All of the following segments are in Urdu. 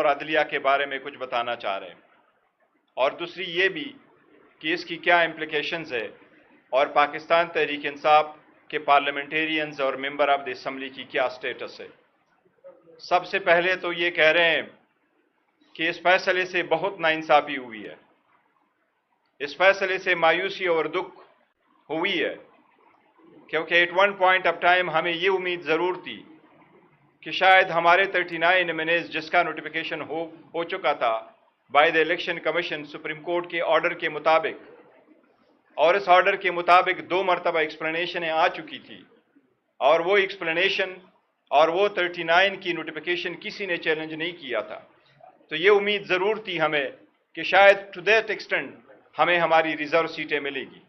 عدلیہ کے بارے میں کچھ بتانا چاہ رہے ہیں، اور دوسری یہ بھی کہ اس کی کیا امپلیکیشنز ہے اور پاکستان تحریک انصاف کے پارلیمنٹیرینز اور ممبر آف دی اسمبلی کی کیا سٹیٹس ہے۔ سب سے پہلے تو یہ کہہ رہے ہیں کہ اس فیصلے سے بہت ناانصافی ہوئی ہے، اس فیصلے سے مایوسی اور دکھ ہوئی ہے، کیونکہ at one point of time ہمیں یہ امید ضرور تھی کہ شاید ہمارے 39 نامینیز جس کا نوٹیفیکیشن ہو چکا تھا by the election commission supreme court کے آرڈر کے مطابق، اور اس آرڈر کے مطابق 2 مرتبہ ایکسپلینیشنیں آ چکی تھی، اور وہ ایکسپلینیشن اور وہ 39 کی نوٹیفیکیشن کسی نے چیلنج نہیں کیا تھا، تو یہ امید ضرور تھی ہمیں کہ شاید ٹو دیٹ ایکسٹینٹ ہمیں ہماری ریزرو سیٹیں ملے گی۔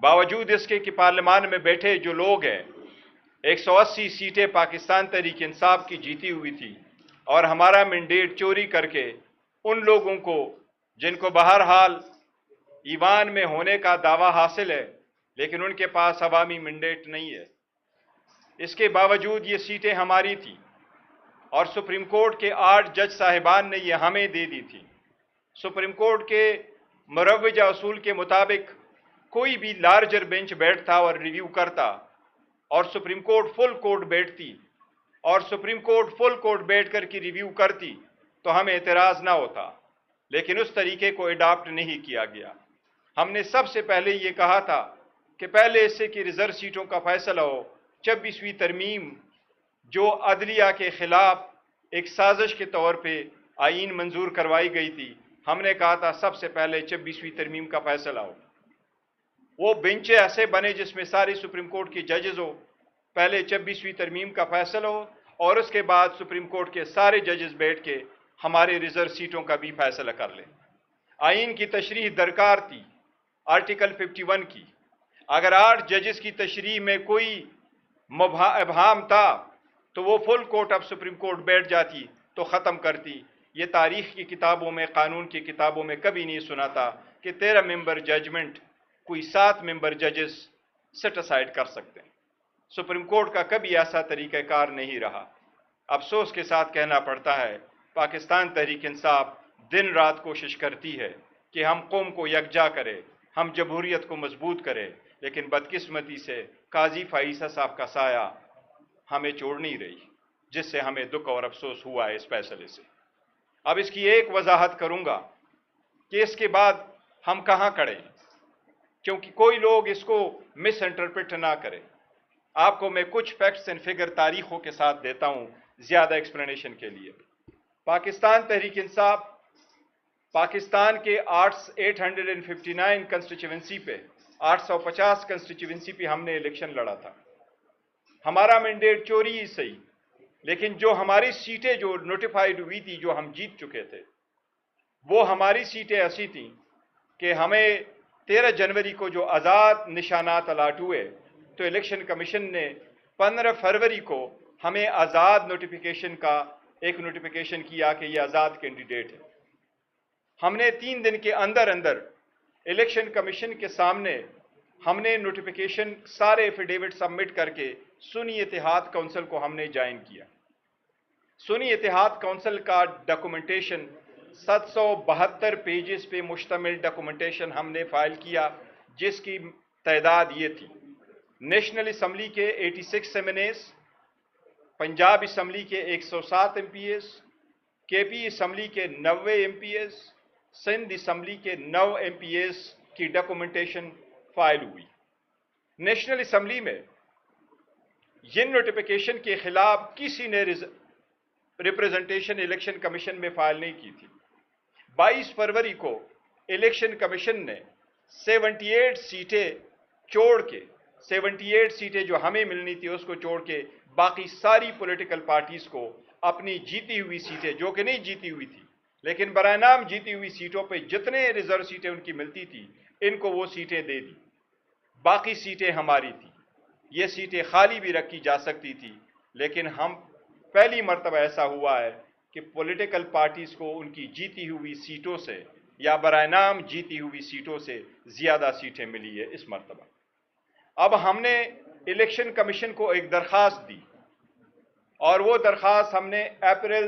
باوجود اس کے کہ پارلیمان میں بیٹھے جو لوگ ہیں 180 سیٹیں پاکستان تحریک انصاف کی جیتی ہوئی تھی، اور ہمارا مینڈیٹ چوری کر کے ان لوگوں کو جن کو بہرحال ایوان میں ہونے کا دعویٰ حاصل ہے لیکن ان کے پاس عوامی مینڈیٹ نہیں ہے، اس کے باوجود یہ سیٹیں ہماری تھیں، اور سپریم کورٹ کے 8 جج صاحبان نے یہ ہمیں دے دی تھی۔ سپریم کورٹ کے مروجہ اصول کے مطابق کوئی بھی لارجر بینچ بیٹھتا اور ریویو کرتا، اور سپریم کورٹ فل کورٹ بیٹھتی، اور سپریم کورٹ فل کورٹ بیٹھ کر کی ریویو کرتی تو ہمیں اعتراض نہ ہوتا، لیکن اس طریقے کو اڈاپٹ نہیں کیا گیا۔ ہم نے سب سے پہلے یہ کہا تھا کہ پہلے اس سے کہ ریزرو سیٹوں کا فیصلہ ہو، 26ویں ترمیم جو عدلیہ کے خلاف ایک سازش کے طور پہ آئین منظور کروائی گئی تھی، ہم نے کہا تھا سب سے پہلے 26ویں ترمیم کا فیصلہ ہو، وہ بینچیں ایسے بنے جس میں سارے سپریم کورٹ کے ججز ہو، پہلے 26ویں ترمیم کا فیصلہ ہو، اور اس کے بعد سپریم کورٹ کے سارے ججز بیٹھ کے ہمارے ریزرو سیٹوں کا بھی فیصلہ کر لیں۔ آئین کی تشریح درکار تھی آرٹیکل 51 کی، اگر 8 ججز کی تشریح میں کوئی ابہام تھا تو وہ full court of supreme court بیٹھ جاتی تو ختم کرتی۔ یہ تاریخ کی کتابوں میں، قانون کی کتابوں میں کبھی نہیں سنا تھا کہ 13 ممبر ججمنٹ کوئی 7 ممبر ججز سیٹ اسائڈ کر سکتے ہیں۔ سپریم کورٹ کا کبھی ایسا طریقہ کار نہیں رہا۔ افسوس کے ساتھ کہنا پڑتا ہے پاکستان تحریک انصاف دن رات کوشش کرتی ہے کہ ہم قوم کو یکجا کرے، ہم جمہوریت کو مضبوط کرے، لیکن بدقسمتی سے قاضی فائیسہ صاحب کا سایہ ہمیں چھوڑ نہیں رہی، جس سے ہمیں دکھ اور افسوس ہوا ہے اس فیصلے سے۔ اب اس کی ایک وضاحت کروں گا کہ اس کے بعد ہم کہاں کھڑے ہیں، کیونکہ کوئی لوگ اس کو مس انٹرپریٹ نہ کرے۔ آپ کو میں کچھ فیکٹس اینڈ فگر تاریخوں کے ساتھ دیتا ہوں زیادہ ایکسپلینیشن کے لیے۔ پاکستان تحریک انصاف پاکستان کے 859 کنسٹیچوئنسی پہ 850 کنسٹیچوئنسی پہ ہم نے الیکشن لڑا تھا۔ ہمارا مینڈیٹ چوری ہی صحیح، لیکن جو ہماری سیٹیں جو نوٹیفائیڈ ہوئی تھی، جو ہم جیت چکے تھے، وہ ہماری سیٹیں ایسی تھیں کہ ہمیں 13 جنوری کو جو آزاد نشانات الاٹ ہوئے تو الیکشن کمیشن نے 15 فروری کو ہمیں آزاد نوٹیفیکیشن کا ایک نوٹیفیکیشن کیا کہ یہ آزاد کینڈیڈیٹ ہے۔ ہم نے 3 دن کے اندر الیکشن کمیشن کے سامنے ہم نے نوٹیفیکیشن سارے ایفیڈیوٹ سبمٹ کر کے سنی اتحاد کونسل کو ہم نے جوائن کیا۔ سنی اتحاد کونسل کا ڈاکومنٹیشن 772 پیجز پہ مشتمل ڈاکومنٹیشن ہم نے فائل کیا، جس کی تعداد یہ تھی: نیشنل اسمبلی کے 86 M N As, Punjab assembly کے 107 ایم پی ایز، کے پی اسمبلی کے 90 M P As, Sindh assembly کے 9 ایم پی ایز کی ڈاکومنٹیشن فائل ہوئی۔ نیشنل اسمبلی میں جن نوٹیفیکیشن کے خلاف کسی نے ریپریزنٹیشن الیکشن کمیشن میں فائل نہیں کی تھی، 22 فروری کو الیکشن کمیشن نے 78 سیٹیں چھوڑ کے 78 سیٹیں جو ہمیں ملنی تھی اس کو چھوڑ کے باقی ساری پولیٹیکل پارٹیز کو اپنی جیتی ہوئی سیٹیں، جو کہ نہیں جیتی ہوئی تھی لیکن برائے نام جیتی ہوئی سیٹوں پہ جتنے ریزرو سیٹیں ان کی ملتی تھی ان کو وہ سیٹیں دے دی، باقی سیٹیں ہماری تھی۔ یہ سیٹیں خالی بھی رکھی جا سکتی تھی، لیکن ہم پہلی مرتبہ ایسا ہوا ہے کہ پولیٹیکل پارٹیز کو ان کی جیتی ہوئی سیٹوں سے یا برائے نام جیتی ہوئی سیٹوں سے زیادہ سیٹیں ملی ہے اس مرتبہ۔ اب ہم نے الیکشن کمیشن کو ایک درخواست دی، اور وہ درخواست ہم نے اپریل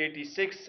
86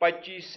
25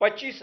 25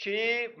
6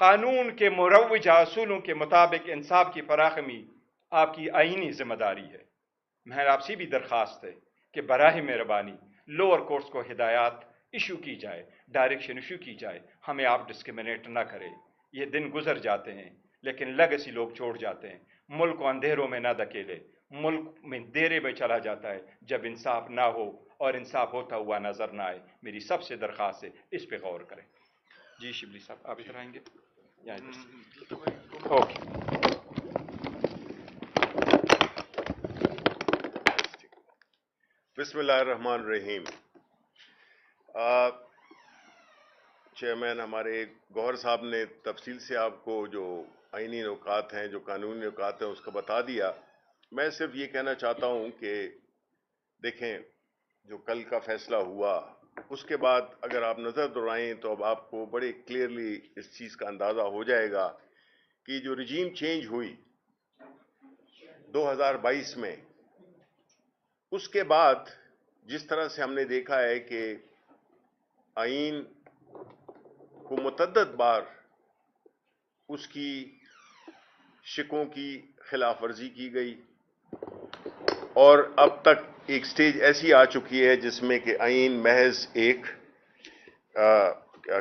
قانون کے مروجہ اصولوں کے مطابق انصاف کی فراہمی آپ کی آئینی ذمہ داری ہے۔ میں آپ سے بھی درخواست ہے کہ براہ مہربانی لوور کورٹس کو ہدایات ایشو کی جائے، ڈائریکشن ایشو کی جائے، ہمیں آپ ڈسکریمنیٹ نہ کریں۔ یہ دن گزر جاتے ہیں لیکن لیگیسی لوگ چھوڑ جاتے ہیں۔ ملک کو اندھیروں میں نہ دھکیلے، ملک میں دیرے میں چلا جاتا ہے جب انصاف نہ ہو اور انصاف ہوتا ہوا نظر نہ آئے۔ میری سب سے درخواست ہے اس پہ غور کریں۔ جی شبلی صاحب آپ ادھر آئیں گے یا ادھر سے؟ اوکے۔ بسم اللہ الرحمن الرحیم۔ چیئرمین ہمارے گوہر صاحب نے تفصیل سے آپ کو جو آئینی نکات ہیں، جو قانونی نکات ہیں، اس کا بتا دیا۔ میں صرف یہ کہنا چاہتا ہوں کہ دیکھیں، جو کل کا فیصلہ ہوا اس کے بعد اگر آپ نظر دوڑائیں تو اب آپ کو بڑے کلیئرلی اس چیز کا اندازہ ہو جائے گا کہ جو رجیم چینج ہوئی 2022 میں، اس کے بعد جس طرح سے ہم نے دیکھا ہے کہ آئین کو متعدد بار اس کی شقوں کی خلاف ورزی کی گئی، اور اب تک ایک سٹیج ایسی آ چکی ہے جس میں کہ آئین محض ایک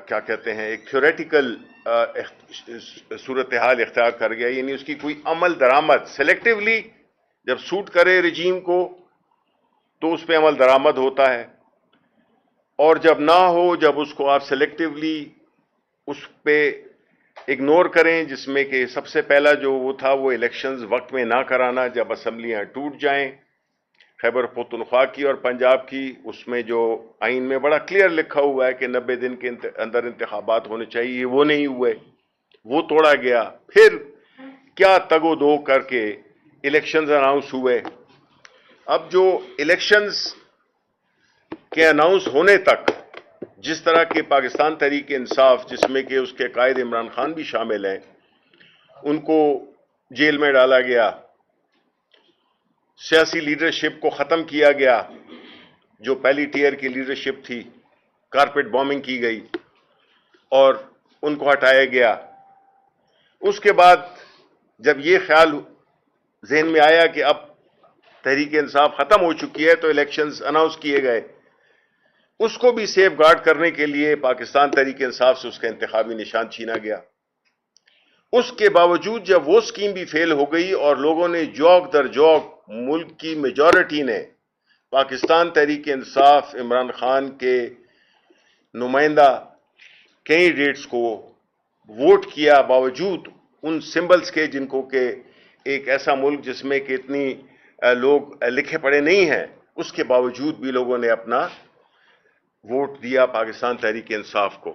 کیا کہتے ہیں، ایک تھیوریٹیکل صورتحال اختیار کر گیا، یعنی اس کی کوئی عمل درآمد سلیکٹیولی جب سوٹ کرے رجیم کو تو اس پہ عمل درآمد ہوتا ہے، اور جب نہ ہو، جب اس کو آپ سلیکٹیولی اس پہ اگنور کریں، جس میں کہ سب سے پہلا جو وہ تھا وہ الیکشنز وقت میں نہ کرانا جب اسمبلیاں ٹوٹ جائیں، خیبر پختونخوا کی اور پنجاب کی، اس میں جو آئین میں بڑا کلیئر لکھا ہوا ہے کہ 90 دن کے اندر انتخابات ہونے چاہیے، وہ نہیں ہوئے، وہ توڑا گیا۔ پھر کیا تگ و دو کر کے الیکشنز اناؤنس ہوئے۔ اب جو الیکشنز کے اناؤنس ہونے تک جس طرح کے پاکستان تحریک انصاف، جس میں کہ اس کے قائد عمران خان بھی شامل ہیں، ان کو جیل میں ڈالا گیا، سیاسی لیڈرشپ کو ختم کیا گیا، جو پہلی ٹیئر کی لیڈرشپ تھی، کارپیٹ بومنگ کی گئی اور ان کو ہٹایا گیا۔ اس کے بعد جب یہ خیال ذہن میں آیا کہ اب تحریک انصاف ختم ہو چکی ہے تو الیکشنز اناؤنس کیے گئے، اس کو بھی سیف گارڈ کرنے کے لیے پاکستان تحریک انصاف سے اس کا انتخابی نشان چھینا گیا۔ اس کے باوجود جب وہ سکیم بھی فیل ہو گئی اور لوگوں نے جوک در جوک، ملک کی میجورٹی نے پاکستان تحریک انصاف عمران خان کے نمائندہ کینڈیڈیٹس کو ووٹ کیا، باوجود ان سمبلز کے جن کو کہ ایک ایسا ملک جس میں کہ اتنی لوگ لکھے پڑھے نہیں ہیں، اس کے باوجود بھی لوگوں نے اپنا ووٹ دیا پاکستان تحریک انصاف کو۔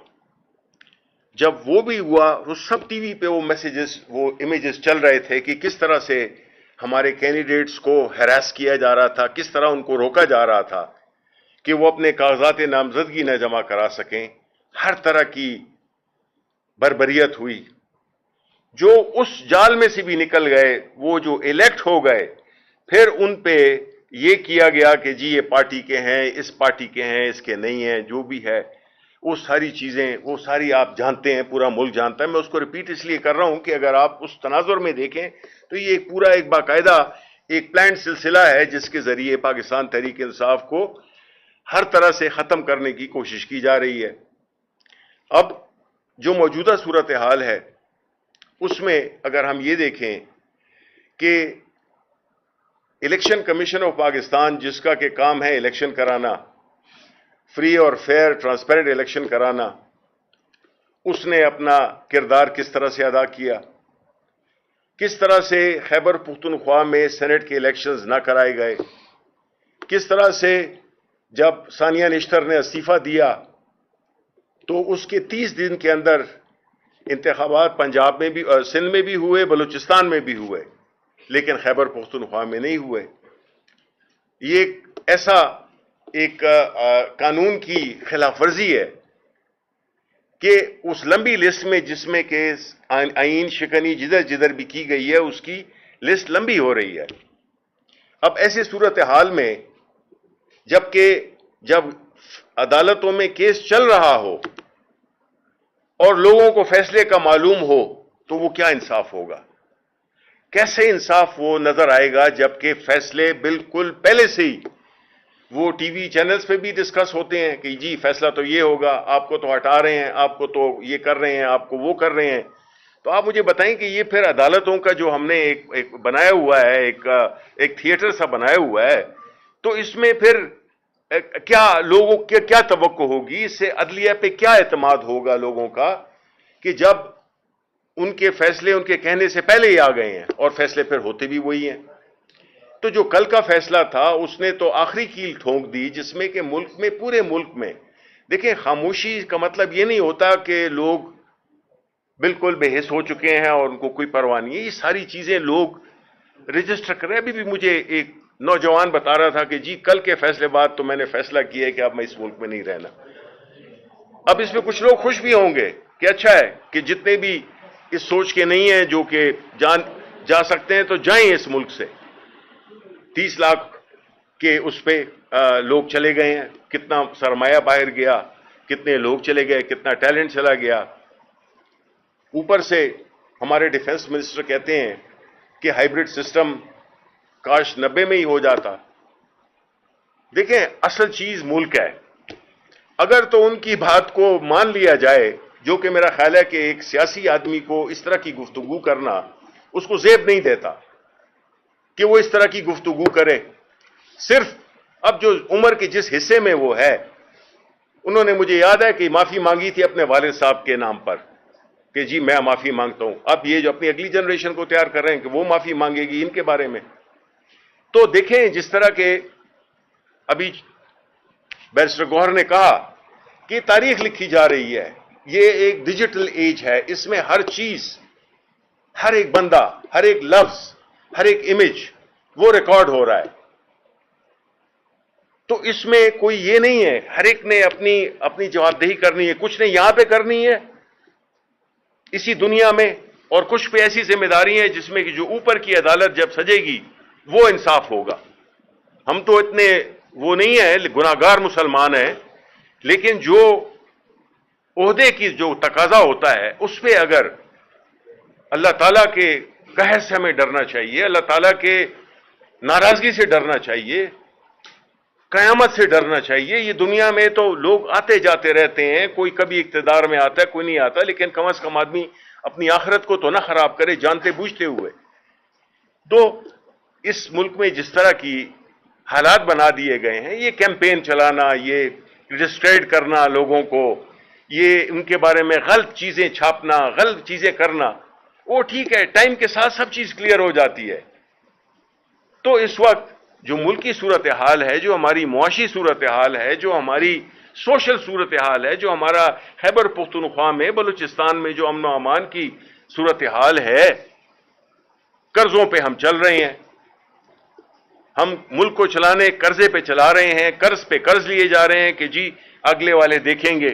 جب وہ بھی ہوا، وہ سب ٹی وی پہ وہ میسیجز، وہ امیجز چل رہے تھے کہ کس طرح سے ہمارے کینڈیڈیٹس کو ہراس کیا جا رہا تھا، کس طرح ان کو روکا جا رہا تھا کہ وہ اپنے کاغذات نامزدگی نہ جمع کرا سکیں۔ ہر طرح کی بربریت ہوئی۔ جو اس جال میں سے بھی نکل گئے، وہ جو الیکٹ ہو گئے، پھر ان پہ یہ کیا گیا کہ جی یہ پارٹی کے ہیں، اس پارٹی کے ہیں، اس کے نہیں ہیں، جو بھی ہے وہ ساری چیزیں، وہ ساری آپ جانتے ہیں، پورا ملک جانتا ہے۔ میں اس کو ریپیٹ اس لیے کر رہا ہوں کہ اگر آپ اس تناظر میں دیکھیں تو یہ ایک پورا ایک باقاعدہ ایک پلانڈ سلسلہ ہے جس کے ذریعے پاکستان تحریک انصاف کو ہر طرح سے ختم کرنے کی کوشش کی جا رہی ہے۔ اب جو موجودہ صورتحال ہے اس میں اگر ہم یہ دیکھیں کہ الیکشن کمیشن آف پاکستان، جس کا کہ کام ہے الیکشن کرانا، فری اور فیئر ٹرانسپیرنٹ الیکشن کرانا، اس نے اپنا کردار کس طرح سے ادا کیا، کس طرح سے خیبر پختونخوا میں سینٹ کے الیکشنز نہ کرائے گئے، کس طرح سے جب ثانیہ نشتر نے استعفیٰ دیا تو اس کے 30 دن کے اندر انتخابات پنجاب میں بھی، سندھ میں بھی ہوئے، بلوچستان میں بھی ہوئے، لیکن خیبر پختونخوا میں نہیں ہوئے۔ یہ ایک ایسا ایک قانون کی خلاف ورزی ہے کہ اس لمبی لسٹ میں جس میں کہ آئین شکنی جدھر جدھر بھی کی گئی ہے، اس کی لسٹ لمبی ہو رہی ہے۔ اب ایسے صورتحال میں جب عدالتوں میں کیس چل رہا ہو اور لوگوں کو فیصلے کا معلوم ہو تو وہ کیا انصاف ہوگا؟ کیسے انصاف وہ نظر آئے گا جبکہ فیصلے بالکل پہلے سے ہی وہ ٹی وی چینلز پہ بھی ڈسکس ہوتے ہیں کہ جی فیصلہ تو یہ ہوگا، آپ کو تو ہٹا رہے ہیں، آپ کو تو یہ کر رہے ہیں، آپ کو وہ کر رہے ہیں. تو آپ مجھے بتائیں کہ یہ پھر عدالتوں کا جو ہم نے ایک بنایا ہوا ہے، ایک تھیٹر سا بنایا ہوا ہے، تو اس میں پھر کیا لوگوں کے کیا توقع ہوگی؟ اس سے عدلیہ پہ کیا اعتماد ہوگا لوگوں کا کہ جب ان کے فیصلے ان کے کہنے سے پہلے ہی آ گئے ہیں اور فیصلے پھر ہوتے بھی وہی ہیں. تو جو کل کا فیصلہ تھا اس نے تو آخری کیل ٹھونک دی، جس میں کہ ملک میں، پورے ملک میں، دیکھیں خاموشی کا مطلب یہ نہیں ہوتا کہ لوگ بالکل بے حس ہو چکے ہیں اور ان کو کوئی پرواہ نہیں ہے. یہ ساری چیزیں لوگ رجسٹر کر رہے ہیں. ابھی بھی مجھے ایک نوجوان بتا رہا تھا کہ جی کل کے فیصلے بعد تو میں نے فیصلہ کیا ہے کہ اب میں اس ملک میں نہیں رہنا. اب اس میں کچھ لوگ خوش بھی ہوں گے کہ اچھا ہے کہ جتنے بھی اس سوچ کے نہیں ہیں جو کہ جا سکتے ہیں تو جائیں اس ملک سے. 30 لاکھ کے اس پہ لوگ چلے گئے ہیں، کتنا سرمایہ باہر گیا، کتنے لوگ چلے گئے، کتنا ٹیلنٹ چلا گیا. اوپر سے ہمارے ڈیفنس منسٹر کہتے ہیں کہ ہائیبرڈ سسٹم کاش 90 میں ہی ہو جاتا. دیکھیں اصل چیز ملک ہے. اگر تو ان کی بات کو مان لیا جائے، جو کہ میرا خیال ہے کہ ایک سیاسی آدمی کو اس طرح کی گفتگو کرنا اس کو زیب نہیں دیتا کہ وہ اس طرح کی گفتگو کرے. صرف اب جو عمر کے جس حصے میں وہ ہے، انہوں نے مجھے یاد ہے کہ معافی مانگی تھی اپنے والد صاحب کے نام پر کہ جی میں معافی مانگتا ہوں. اب یہ جو اپنی اگلی جنریشن کو تیار کر رہے ہیں کہ وہ معافی مانگے گی ان کے بارے میں. تو دیکھیں جس طرح کے ابھی بیرسٹر گوہر نے کہا کہ تاریخ لکھی جا رہی ہے، یہ ایک ڈیجیٹل ایج ہے، اس میں ہر چیز، ہر ایک بندہ، ہر ایک لفظ، ہر ایک امیج وہ ریکارڈ ہو رہا ہے. تو اس میں کوئی یہ نہیں ہے، ہر ایک نے اپنی جواب دہی کرنی ہے. کچھ نے یہاں پہ کرنی ہے اسی دنیا میں، اور کچھ پہ ایسی ذمہ داری ہے جس میں کہ جو اوپر کی عدالت جب سجے گی وہ انصاف ہوگا. ہم تو اتنے وہ نہیں ہیں، گناہگار مسلمان ہیں، لیکن جو عہدے کی جو تقاضا ہوتا ہے اس پہ اگر اللہ تعالیٰ کے قہر سے ہمیں ڈرنا چاہیے، اللہ تعالیٰ کے ناراضگی سے ڈرنا چاہیے، قیامت سے ڈرنا چاہیے. یہ دنیا میں تو لوگ آتے جاتے رہتے ہیں، کوئی کبھی اقتدار میں آتا ہے، کوئی نہیں آتا، لیکن کم از کم آدمی اپنی آخرت کو تو نہ خراب کرے جانتے بوجھتے ہوئے. تو اس ملک میں جس طرح کی حالات بنا دیے گئے ہیں، یہ کیمپین چلانا، یہ ڈسکریڈ کرنا لوگوں کو، یہ ان کے بارے میں غلط چیزیں چھاپنا، غلط چیزیں کرنا، وہ ٹھیک ہے، ٹائم کے ساتھ سب چیز کلیئر ہو جاتی ہے. تو اس وقت جو ملکی صورتحال ہے، جو ہماری معاشی صورتحال ہے، جو ہماری سوشل صورتحال ہے، جو ہمارا خیبر پختونخوا میں، بلوچستان میں جو امن و امان کی صورتحال ہے، قرضوں پہ ہم چل رہے ہیں. ہم ملک کو چلانے قرضے پہ چلا رہے ہیں، قرض پہ قرض لیے جا رہے ہیں کہ جی اگلے والے دیکھیں گے،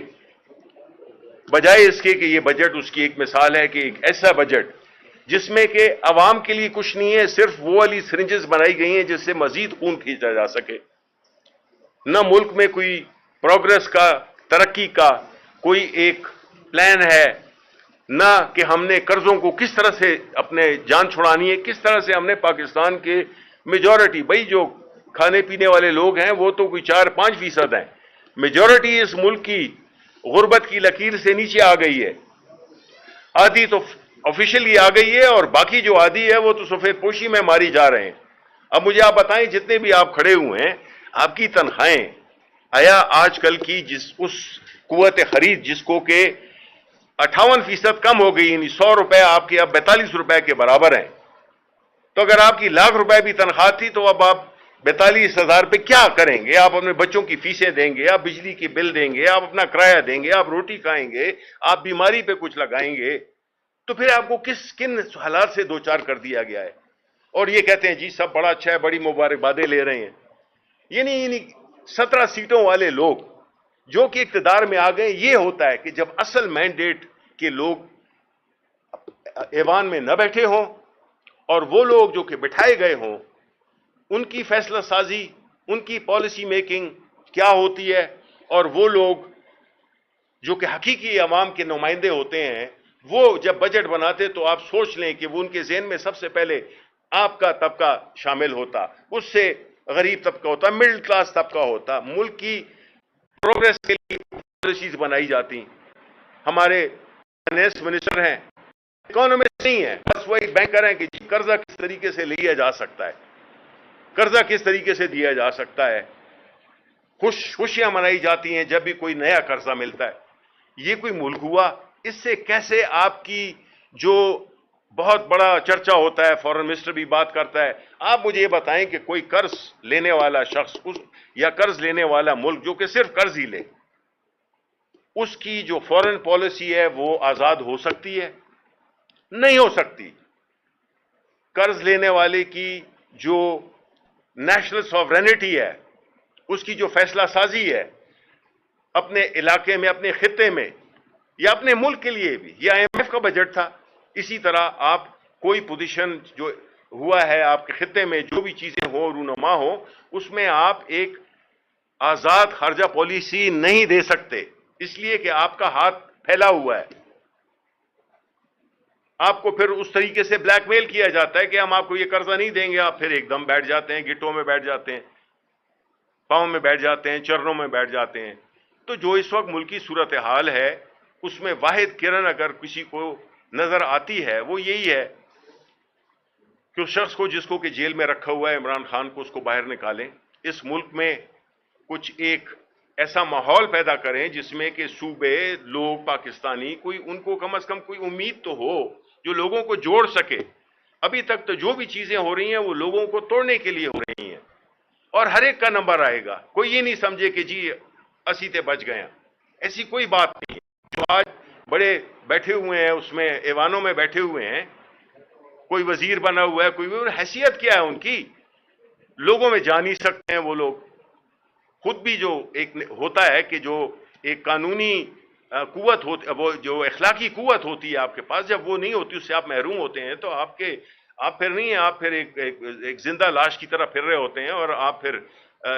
بجائے اس کے کہ یہ بجٹ اس کی ایک مثال ہے کہ ایک ایسا بجٹ جس میں کہ عوام کے لیے کچھ نہیں ہے، صرف وہ والی سرنجز بنائی گئی ہیں جس سے مزید خون کھینچا جا سکے. نہ ملک میں کوئی پروگرس کا، ترقی کا کوئی ایک پلان ہے، نہ کہ ہم نے قرضوں کو کس طرح سے اپنے جان چھڑانی ہے، کس طرح سے ہم نے پاکستان کے میجورٹی، بھائی جو کھانے پینے والے لوگ ہیں وہ تو کوئی 4-5% ہیں، میجورٹی اس ملک کی غربت کی لکیر سے نیچے آ گئی ہے. آدھی تو آفیشلی آ گئی ہے اور باقی جو آدھی ہے وہ تو سفید پوشی میں ماری جا رہے ہیں. اب مجھے آپ بتائیں جتنے بھی آپ کھڑے ہوئے ہیں، آپ کی تنخواہیں آیا آج کل کی اس قوت خرید جس کو کہ 58% کم ہو گئی، یعنی 100 روپے آپ کے اب 42 روپے کے برابر ہیں. تو اگر آپ کی لاکھ روپے بھی تنخواہ تھی تو اب آپ 42,000 پہ کیا کریں گے؟ آپ اپنے بچوں کی فیسیں دیں گے، آپ بجلی کی بل دیں گے، آپ اپنا کرایہ دیں گے، آپ روٹی کھائیں گے، آپ بیماری پہ کچھ لگائیں گے. تو پھر آپ کو کن حالات سے دوچار کر دیا گیا ہے؟ اور یہ کہتے ہیں جی سب بڑا اچھا ہے، بڑی مبارکبادیں لے رہے ہیں. یعنی 17 سیٹوں والے لوگ جو کہ اقتدار میں آ گئے. یہ ہوتا ہے کہ جب اصل مینڈیٹ کے لوگ ایوان میں نہ بیٹھے ہوں اور وہ لوگ جو کہ بٹھائے گئے ہوں، ان کی فیصلہ سازی، ان کی پالیسی میکنگ کیا ہوتی ہے، اور وہ لوگ جو کہ حقیقی عوام کے نمائندے ہوتے ہیں، وہ جب بجٹ بناتے تو آپ سوچ لیں کہ وہ ان کے ذہن میں سب سے پہلے آپ کا طبقہ شامل ہوتا، اس سے غریب طبقہ ہوتا، مڈل کلاس طبقہ ہوتا، ملک کی پروگریس کے لیے پالیسیز بنائی جاتی. ہمارے فائنانس منسٹر ہیں، اکانومسٹ نہیں ہیں، بس وہی بینکر ہیں کہ قرضہ کس طریقے سے لیا جا سکتا ہے، قرضہ کس طریقے سے دیا جا سکتا ہے. خوشیاں منائی جاتی ہیں جب بھی کوئی نیا قرضہ ملتا ہے. یہ کوئی ملک ہوا؟ اس سے کیسے آپ کی جو بہت بڑا چرچا ہوتا ہے، فورن منسٹر بھی بات کرتا ہے، آپ مجھے یہ بتائیں کہ کوئی قرض لینے والا شخص یا قرض لینے والا ملک جو کہ صرف قرض ہی لے، اس کی جو فورن پالیسی ہے وہ آزاد ہو سکتی ہے؟ نہیں ہو سکتی. قرض لینے والے کی جو نیشنل سوورینٹی ہے، اس کی جو فیصلہ سازی ہے اپنے علاقے میں، اپنے خطے میں، یا اپنے ملک کے لیے بھی، یہ IMF کا بجٹ تھا. اسی طرح آپ کوئی پوزیشن جو ہوا ہے آپ کے خطے میں، جو بھی چیزیں ہوں رونما ہوں، اس میں آپ ایک آزاد خارجہ پالیسی نہیں دے سکتے، اس لیے کہ آپ کا ہاتھ پھیلا ہوا ہے. آپ کو پھر اس طریقے سے بلیک میل کیا جاتا ہے کہ ہم آپ کو یہ قرضہ نہیں دیں گے. آپ پھر ایک دم بیٹھ جاتے ہیں، گٹوں میں بیٹھ جاتے ہیں، پاؤں میں بیٹھ جاتے ہیں، چرنوں میں بیٹھ جاتے ہیں. تو جو اس وقت ملکی صورتحال ہے، اس میں واحد کرن اگر کسی کو نظر آتی ہے وہ یہی ہے کہ اس شخص کو جس کو کہ جیل میں رکھا ہوا ہے عمران خان کو، اس کو باہر نکالیں. اس ملک میں کچھ ایک ایسا ماحول پیدا کریں جس میں کہ صوبے، لوگ، پاکستانی، کوئی ان کو کم از کم کوئی امید تو ہو جو لوگوں کو جوڑ سکے. ابھی تک تو جو بھی چیزیں ہو رہی ہیں وہ لوگوں کو توڑنے کے لیے ہو رہی ہیں، اور ہر ایک کا نمبر آئے گا. کوئی یہ نہیں سمجھے کہ جی اسی تے بچ گئے. ایسی کوئی بات نہیں. جو آج بڑے بیٹھے ہوئے ہیں اس میں ایوانوں میں بیٹھے ہوئے ہیں، کوئی وزیر بنا ہوا ہے، کوئی حیثیت کیا ہے ان کی؟ لوگوں میں جا نہیں سکتے ہیں وہ لوگ. خود بھی جو ایک ہوتا ہے کہ جو ایک قانونی قوت ہوتی، وہ جو اخلاقی قوت ہوتی ہے آپ کے پاس، جب وہ نہیں ہوتی، اس سے آپ محروم ہوتے ہیں، تو آپ پھر نہیں ہیں، آپ پھر ایک زندہ لاش کی طرح پھر رہے ہوتے ہیں، اور آپ پھر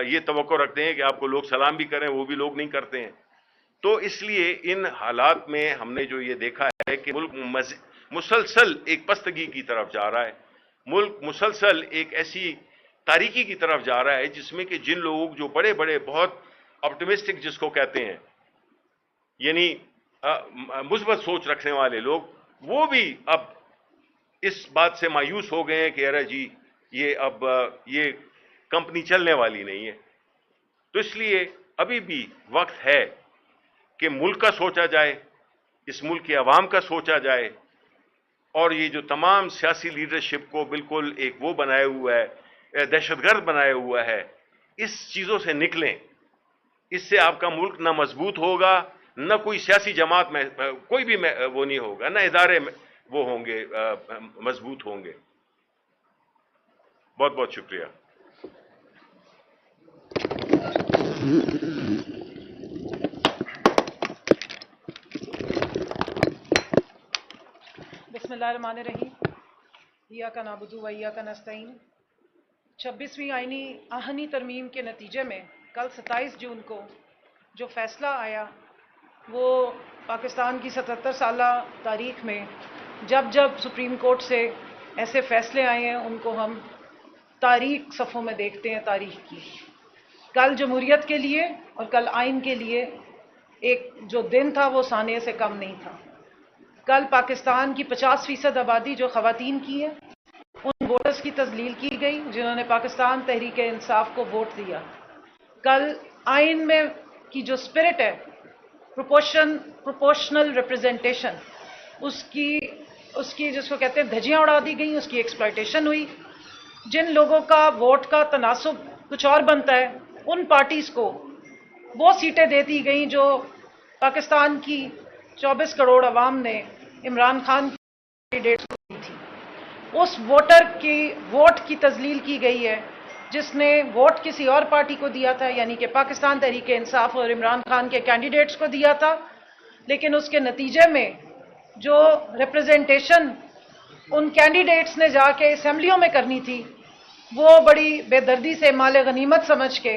یہ توقع رکھتے ہیں کہ آپ کو لوگ سلام بھی کریں، وہ بھی لوگ نہیں کرتے ہیں. تو اس لیے ان حالات میں ہم نے جو یہ دیکھا ہے کہ ملک مسلسل ایک پستگی کی طرف جا رہا ہے. ملک مسلسل ایک ایسی تاریکی کی طرف جا رہا ہے جس میں کہ جن لوگ جو بڑے بڑے بہت آپٹمسٹک جس کو کہتے ہیں، یعنی مثبت سوچ رکھنے والے لوگ، وہ بھی اب اس بات سے مایوس ہو گئے ہیں کہ ارے جی یہ کمپنی چلنے والی نہیں ہے. تو اس لیے ابھی بھی وقت ہے کہ ملک کا سوچا جائے، اس ملک کے عوام کا سوچا جائے، اور یہ جو تمام سیاسی لیڈرشپ کو بالکل ایک وہ بنائے ہوا ہے، دہشت گرد بنایا ہوا ہے، اس چیزوں سے نکلیں. اس سے آپ کا ملک نہ مضبوط ہوگا، نہ کوئی سیاسی جماعت میں کوئی بھی وہ نہیں ہوگا، نہ ادارے وہ ہوں گے مضبوط ہوں گے. بہت بہت شکریہ. بسم اللہ الرحمن الرحیم. ایاک نعبد و ایاک نستعین. 26ویں آہنی ترمیم کے نتیجے میں کل 27 جون کو جو فیصلہ آیا، وہ پاکستان کی 77 سالہ تاریخ میں جب سپریم کورٹ سے ایسے فیصلے آئے ہیں ان کو ہم تاریخ صفحوں میں دیکھتے ہیں تاریخ کی. کل جمہوریت کے لیے اور کل آئین کے لیے ایک جو دن تھا وہ ثانیے سے کم نہیں تھا. کل پاکستان کی 50% آبادی جو خواتین کی ہے، ان ووٹرز کی تذلیل کی گئی جنہوں نے پاکستان تحریک انصاف کو ووٹ دیا. کل آئین میں کی جو اسپرٹ ہے، پروپورشنل ریپرزنٹیشن، اس کی جس کو کہتے ہیں دھجیاں اڑا دی گئیں، اس کی ایکسپلائٹیشن ہوئی. جن لوگوں کا ووٹ کا تناسب کچھ اور بنتا ہے، ان پارٹیز کو وہ سیٹیں دے دی گئیں جو پاکستان کی 24 کروڑ عوام نے عمران خان کینڈیڈیٹس کو دی تھی. اس ووٹر کی ووٹ کی تذلیل کی گئی ہے جس نے ووٹ کسی اور پارٹی کو دیا تھا، یعنی کہ پاکستان تحریک انصاف اور عمران خان کے کینڈیڈیٹس کو دیا تھا. لیکن اس کے نتیجے میں جو ریپرزنٹیشن ان کینڈیڈیٹس نے جا کے اسمبلیوں میں کرنی تھی، وہ بڑی بے دردی سے مال غنیمت سمجھ کے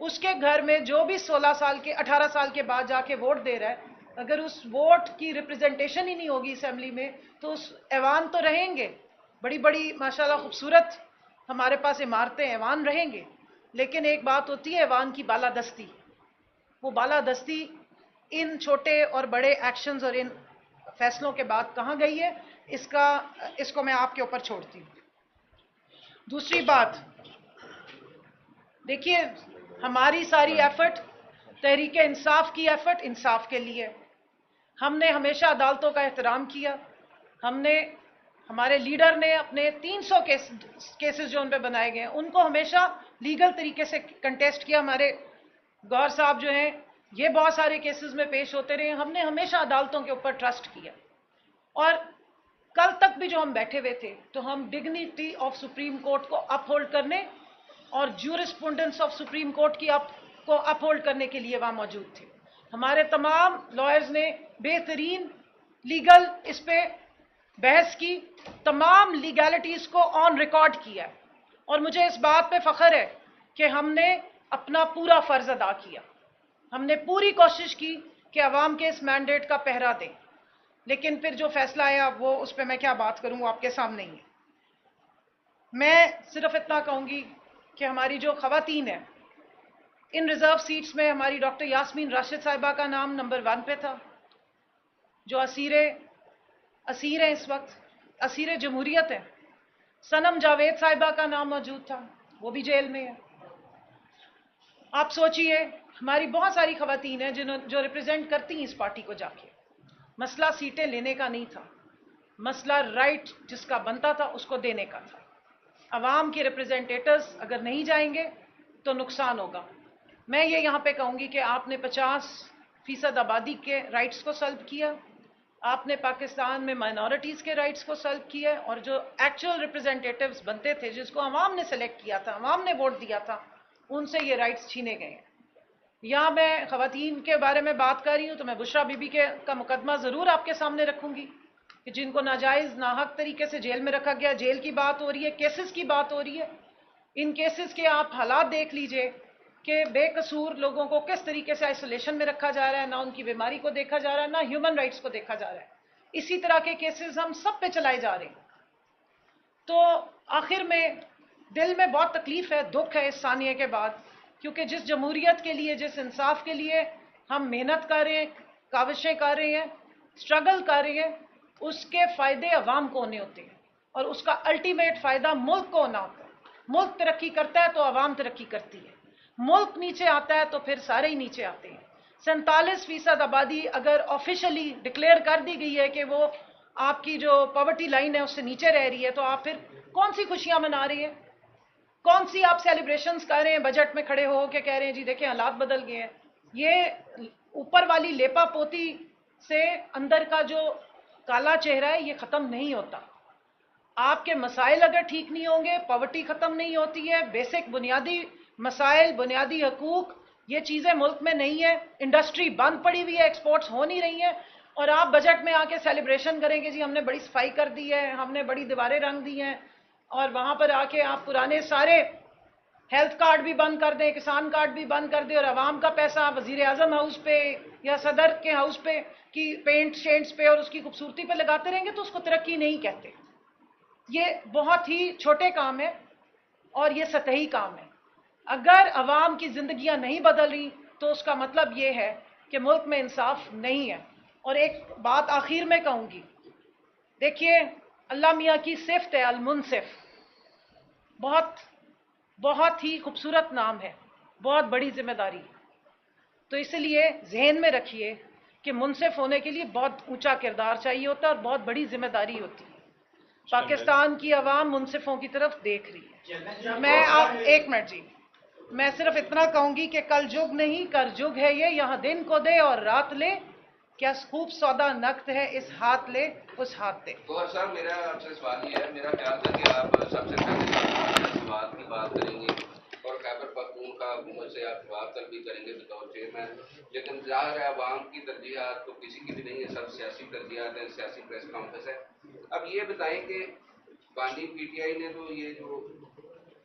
اس کے گھر میں جو بھی 16 سال کے 18 سال کے بعد جا کے ووٹ دے رہا ہے، اگر اس ووٹ کی ریپرزنٹیشن ہی نہیں ہوگی اسمبلی میں تو اس ایوان تو رہیں گے، بڑی بڑی ماشاءاللہ خوبصورت ہمارے پاس عمارتیں ایوان رہیں گے، لیکن ایک بات ہوتی ہے ایوان کی بالادستی. وہ بالادستی ان چھوٹے اور بڑے ایکشنز اور ان فیصلوں کے بعد کہاں گئی ہے، اس کو میں آپ کے اوپر چھوڑتی ہوں. دوسری بات دیکھیے، ہماری ساری ایفرٹ تحریک انصاف کی ایفرٹ انصاف کے لیے. ہم نے ہمیشہ عدالتوں کا احترام کیا. ہمارے لیڈر نے اپنے 300 کیسز جو ان پہ بنائے گئے ہیں ان کو ہمیشہ لیگل طریقے سے کنٹیسٹ کیا. ہمارے گور صاحب جو ہیں یہ بہت سارے کیسز میں پیش ہوتے رہے. ہم نے ہمیشہ عدالتوں کے اوپر ٹرسٹ کیا. اور کل تک بھی جو ہم بیٹھے ہوئے تھے تو ہم ڈگنیٹی آف سپریم کورٹ کو اپ ہولڈ کرنے اور جورسپروڈنس آف سپریم کورٹ کو اپ ہولڈ کرنے کے لیے وہاں موجود تھے. ہمارے تمام لائرز نے بہترین لیگل اس پہ بحث کی، تمام لیگیلٹیز کو آن ریکارڈ کیا، اور مجھے اس بات پہ فخر ہے کہ ہم نے اپنا پورا فرض ادا کیا. ہم نے پوری کوشش کی کہ عوام کے اس مینڈیٹ کا پہرا دیں، لیکن پھر جو فیصلہ آیا وہ اس پہ میں کیا بات کروں، وہ آپ کے سامنے ہی ہے. میں صرف اتنا کہوں گی کہ ہماری جو خواتین ہیں ان ریزرو سیٹس میں ہماری ڈاکٹر یاسمین راشد صاحبہ کا نام نمبر 1 پہ تھا، جو اسیر ہیں، اس وقت اسیر جمہوریت ہیں. صنم جاوید صاحبہ کا نام موجود تھا، وہ بھی جیل میں ہے. آپ سوچئے ہماری بہت ساری خواتین ہیں جو ریپرزینٹ کرتی ہیں اس پارٹی کو جا کے. مسئلہ سیٹیں لینے کا نہیں تھا، مسئلہ رائٹ جس کا بنتا تھا اس کو دینے کا تھا. عوام کے ریپرزینٹیٹرز اگر نہیں جائیں گے تو نقصان ہوگا. میں یہ یہاں پہ کہوں گی کہ آپ نے 50% آبادی کے رائٹس کو سلب کیا، آپ نے پاکستان میں مائنورٹیز کے رائٹس کو سلب کیا، اور جو ایکچوئل ریپرزینٹیٹیوز بنتے تھے جس کو عوام نے سلیکٹ کیا تھا، عوام نے ووٹ دیا تھا، ان سے یہ رائٹس چھینے گئے ہیں. یہاں میں خواتین کے بارے میں بات کر رہی ہوں تو میں بشرا بی بی کا مقدمہ ضرور آپ کے سامنے رکھوں گی کہ جن کو ناجائز ناحق طریقے سے جیل میں رکھا گیا. جیل کی بات ہو رہی ہے، کیسز کی بات ہو رہی ہے. ان کیسز کے آپ حالات دیکھ لیجئے کہ بے قصور لوگوں کو کس طریقے سے آئسولیشن میں رکھا جا رہا ہے، نہ ان کی بیماری کو دیکھا جا رہا ہے، نہ ہیومن رائٹس کو دیکھا جا رہا ہے. اسی طرح کے کیسز ہم سب پہ چلائے جا رہے ہیں. تو آخر میں دل میں بہت تکلیف ہے، دکھ ہے اس ثانیے کے بعد، کیونکہ جس جمہوریت کے لیے، جس انصاف کے لیے ہم محنت کر رہے ہیں، کاوشیں کر رہے ہیں، سٹرگل کر رہے ہیں، اس کے فائدے عوام کو ہونے ہوتے ہیں اور اس کا الٹیمیٹ فائدہ ملک کو ہونا ہوتا ہے. ملک ترقی کرتا ہے تو عوام ترقی کرتی ہے، ملک نیچے آتا ہے تو پھر سارے ہی نیچے آتے ہیں. 47% آبادی اگر آفیشلی ڈکلیئر کر دی گئی ہے کہ وہ آپ کی جو پاورٹی لائن ہے اس سے نیچے رہ رہی ہے، تو آپ پھر کون سی خوشیاں منا رہے ہیں، کون سی آپ سیلیبریشنز کر رہے ہیں بجٹ میں کھڑے ہو کے کہہ رہے ہیں جی دیکھیں حالات بدل گئے ہیں. یہ اوپر والی لیپا پوتی سے اندر کا جو کالا چہرہ ہے یہ ختم نہیں ہوتا. آپ کے مسائل اگر ٹھیک نہیں ہوں گے، پاورٹی ختم نہیں ہوتی ہے، بیسک بنیادی مسائل، بنیادی حقوق، یہ چیزیں ملک میں نہیں ہیں، انڈسٹری بند پڑی ہوئی ہے، ایکسپورٹس ہو نہیں رہی ہیں، اور آپ بجٹ میں آ کے سیلیبریشن کریں گے جی ہم نے بڑی صفائی کر دی ہے، ہم نے بڑی دیواریں رنگ دی ہیں، اور وہاں پر آ کے آپ پرانے سارے ہیلتھ کارڈ بھی بند کر دیں، کسان کارڈ بھی بند کر دیں، اور عوام کا پیسہ وزیر اعظم ہاؤس پہ یا صدر کے ہاؤس پہ کی پینٹ شینٹس پہ اور اس کی خوبصورتی پہ لگاتے رہیں گے تو اس کو ترقی نہیں کہتے. یہ بہت ہی چھوٹے کام ہے اور یہ سطحی کام ہے. اگر عوام کی زندگیاں نہیں بدل رہی تو اس کا مطلب یہ ہے کہ ملک میں انصاف نہیں ہے. اور ایک بات آخر میں کہوں گی، دیکھیے اللہ میاں کی صفت ہے المنصف، بہت ہی خوبصورت نام ہے، بہت بڑی ذمہ داری. تو اس لیے ذہن میں رکھیے کہ منصف ہونے کے لیے بہت اونچا کردار چاہیے ہوتا ہے اور بہت بڑی ذمہ داری ہوتی ہے. پاکستان کی عوام منصفوں کی طرف دیکھ رہی ہے. میں ایک منٹ جی، میں صرف اتنا کہوں گی کہ کل جگ نہیں کر جگ ہے یہ، یہاں دن کو دے اور رات لے، کیا خوب سودا نقد ہے اس ہاتھ لے اس ہاتھ دے. گوہر صاحب میرا آپ سے سوال یہ ہے، میرا خیال تھا کہ آپ سب سے پہلے سوال کی بات کریں گے اور خیبر پختونخوا حکومت سے آپ جواب طلب بھی کریں گے بطور چیئرمین، لیکن ظاہر ہے عوام کی ترجیحات تو کسی کی بھی نہیں ہے، سب سیاسی ترجیحات ہیں، سیاسی پریس کانفرنس ہے. اب یہ بتائیں کہ بانی پی ٹی آئی نے تو یہ جو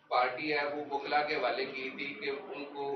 پارٹی ہے وہ وکلا کے حوالے کی تھی کہ ان کو